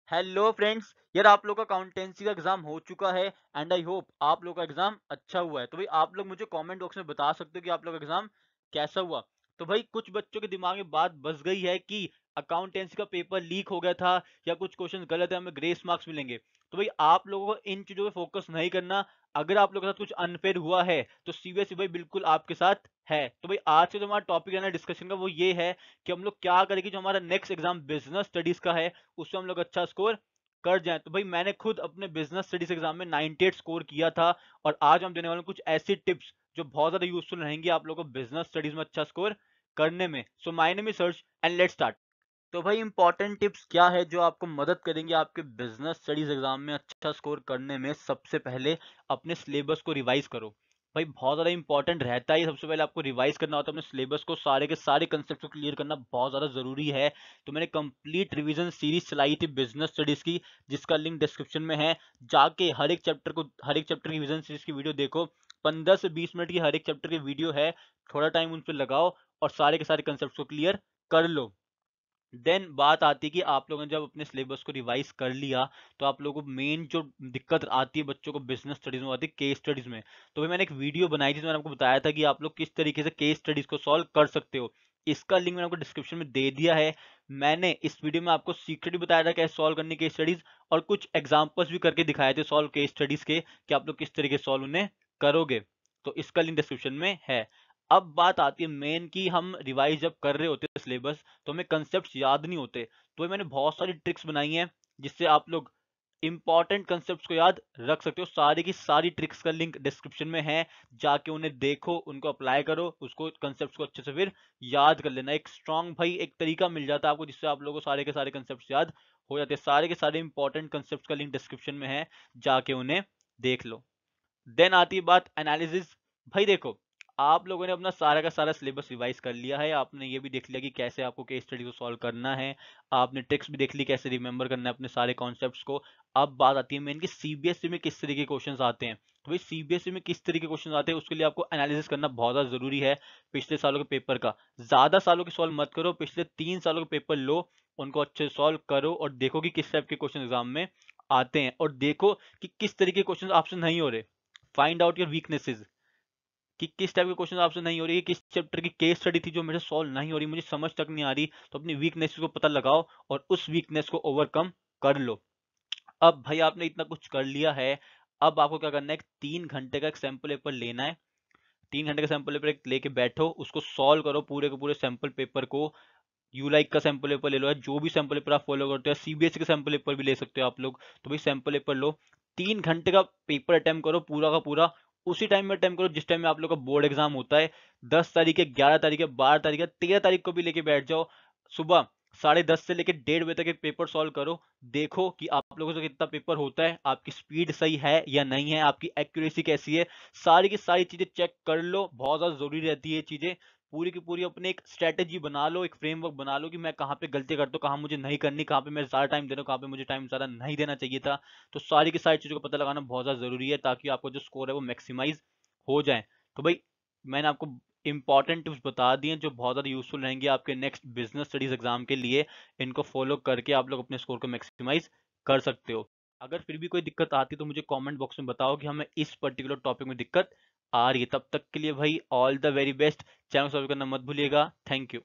Hello friends, यार आप लोग का अकाउंटेंसी का एग्जाम हो चुका है एंड आई होप आप लोग का एग्जाम अच्छा हुआ है। तो भाई आप लोग मुझे कमेंट बॉक्स में बता सकते हो कि आप लोग का एग्जाम कैसा हुआ। तो भाई कुछ बच्चों के दिमाग में बात बस गई है कि अकाउंटेंसी का पेपर लीक हो गया था या कुछ क्वेश्चन गलत है, हमें ग्रेस मार्क्स मिलेंगे। तो भाई आप लोगों को इन चीजों पे फोकस नहीं करना। अगर आप लोगों के साथ कुछ अनफेयर हुआ है तो सीबीएसई भाई बिल्कुल आपके साथ है। तो भाई आज से जो हमारा टॉपिक है ना डिस्कशन का वो ये है कि हम लोग क्या करेंगे, जो हमारा नेक्स्ट एग्जाम बिजनेस स्टडीज का है उसमें हम लोग अच्छा स्कोर कर जाएं। तो भाई मैंने खुद अपने बिजनेस स्टडीज एग्जाम में 98 स्कोर किया था और आज हम देने वाले हैं कुछ ऐसी टिप्स जो बहुत ज्यादा यूजफुल रहेंगी आप लोगों को बिजनेस स्टडीज में अच्छा स्कोर करने में। So my name is search and let's start. तो भाई इंपॉर्टेंट टिप्स क्या है जो आपको मदद करेंगे आपके बिजनेस स्टडीज एग्जाम में अच्छा स्कोर करने में। सबसे पहले अपने सिलेबस को रिवाइज करो। भाई बहुत ज़्यादा इंपॉर्टेंट रहता है, सबसे पहले आपको रिवाइज करना होता है अपने सिलेबस को, सारे के सारे कंसेप्ट को क्लियर करना बहुत ज़्यादा ज़रूरी है। तो मैंने कंप्लीट रिवीजन सीरीज चलाई थी बिजनेस स्टडीज़ की, जिसका लिंक डिस्क्रिप्शन में है। जाके हर एक चैप्टर की रिवीजन सीरीज की वीडियो देखो। 15 से 20 मिनट की हर एक चैप्टर की वीडियो है, थोड़ा टाइम उन पर लगाओ और सारे के सारे कंसेप्ट को क्लियर कर लो। देन बात आती है कि आप लोगों ने जब अपने सिलेबस को रिवाइज कर लिया तो आप लोगों को मेन जो दिक्कत आती है बच्चों को बिजनेस स्टडीज में आती है केस स्टडीज में। तो भाई मैंने एक वीडियो बनाई थी, मैंने आपको बताया था कि आप लोग किस तरीके से केस स्टडीज को सॉल्व कर सकते हो। इसका लिंक मैंने आपको डिस्क्रिप्शन में दे दिया है। मैंने इस वीडियो में आपको सीक्रेट भी बताया था कैसे सॉल्व करनी केस स्टडीज, और कुछ एग्जाम्पल्स भी करके दिखाए थे सॉल्व केस स्टडीज के कि आप लोग किस तरीके से सॉल्व उन्हें करोगे। तो इसका लिंक डिस्क्रिप्शन में है। अब बात आती है मेन की, हम रिवाइज जब कर रहे होते हैं सिलेबस तो हमें कंसेप्ट याद नहीं होते। तो मैंने बहुत सारी ट्रिक्स बनाई हैं जिससे आप लोग इंपॉर्टेंट कंसेप्ट्स को याद रख सकते हो। सारी की सारी ट्रिक्स का लिंक डिस्क्रिप्शन में है, जाके उन्हें देखो, उनको अप्लाई करो, उसको कंसेप्ट्स को अच्छे से फिर याद कर लेना। एक स्ट्रॉन्ग भाई एक तरीका मिल जाता है आपको जिससे आप लोगों को सारे के सारे कंसेप्ट्स याद हो जाते हैं। सारे के सारे इंपॉर्टेंट कंसेप्ट्स का लिंक डिस्क्रिप्शन में है, जाके उन्हें देख लो। देन आती है बात एनालिसिस। भाई देखो, आप लोगों ने अपना सारा का सारा सिलेबस रिवाइज कर लिया है, आपने ये भी देख लिया कि कैसे आपको केस स्टडी को सॉल्व करना है, आपने ट्रिक्स भी देख ली कैसे रिमेंबर करना है अपने सारे कॉन्सेप्ट्स को। अब बात आती है मेन कि सीबीएसई में किस तरीके के क्वेश्चंस आते हैं। तो भाई सीबीएसई में किस तरीके के क्वेश्चंस आते हैं उसके लिए आपको एनालिसिस करना बहुत ज़्यादा जरूरी है। पिछले सालों के पेपर का, ज़्यादा सालों के सॉल्व मत करो, पिछले 3 सालों के पेपर लो, उनको अच्छे से सॉल्व करो और देखो कि किस टाइप के क्वेश्चन एग्जाम में आते हैं, और देखो कि किस तरीके के क्वेश्चन आपसे नहीं हो रहे। फाइंड आउट योर वीकनेसेस, कि किस टाइप के क्वेश्चन आपसे नहीं हो रही है, किस चैप्टर की केस स्टडी थी जो मेरे सॉल्व नहीं हो रही, मुझे समझ तक नहीं आ रही। तो अपनी वीकनेस को पता लगाओ और उस वीकनेस को ओवरकम कर लो। अब भाई आपने इतना कुछ कर लिया है, अब आपको क्या करना है, 3 घंटे का एक सैंपल पेपर लेना है। 3 घंटे का सैंपल पेपर लेके बैठो, उसको सॉल्व करो पूरे के पूरे सैंपल पेपर को। यूलाइक का सैंपल पेपर ले लो, या जो भी सैंपल पेपर आप फॉलो करते हो, सीबीएसई का सैंपल पेपर भी ले सकते हो आप लोग। तो भाई सैंपल पेपर लो, 3 घंटे का पेपर अटेम्प्ट करो पूरा का पूरा। उसी टाइम में अटेम्प्ट करो जिस टाइम में आप लोग का बोर्ड एग्जाम होता है। 10 तारीख है, 11 तारीख है, 12 तारीख है, 13 तारीख को भी लेके बैठ जाओ। सुबह 10:30 से लेकर 1:30 बजे तक एक पेपर सॉल्व करो। देखो कि आप लोगों से कितना पेपर होता है, आपकी स्पीड सही है या नहीं है, आपकी एक्यूरेसी कैसी है। सारी की सारी चीजें चेक कर लो, बहुत ज्यादा जरूरी रहती है ये चीजें। पूरी की पूरी अपने एक स्ट्रेटेजी बना लो, एक फ्रेमवर्क बना लो कि मैं कहाँ पे गलती करता हूँ, कहाँ मुझे नहीं करनी, कहाँ पे मैं ज़्यादा टाइम दे रहा हूँ, कहाँ पे मुझे टाइम ज़्यादा नहीं देना चाहिए था। तो सारी की सारी चीज़ों को पता लगाना बहुत ज़्यादा ज़रूरी है ताकि आपको जो स्कोर है वो मैक्सिमाइज हो जाए। तो भाई मैंने आपको इंपॉर्टेंट टिप्स बता दिए जो बहुत ज़्यादा यूजफुल रहेंगे आपके नेक्स्ट बिजनेस स्टडीज एग्जाम के लिए। इनको फॉलो करके आप लोग अपने स्कोर को मैक्सिमाइज कर सकते हो। अगर फिर भी कोई दिक्कत आती है तो मुझे कमेंट बॉक्स में बताओ कि हमें इस पर्टिकुलर टॉपिक में दिक्कत आ रही है। तब तक के लिए भाई all the very best. Channel subscribe करना मत भूलिएगा। Thank you.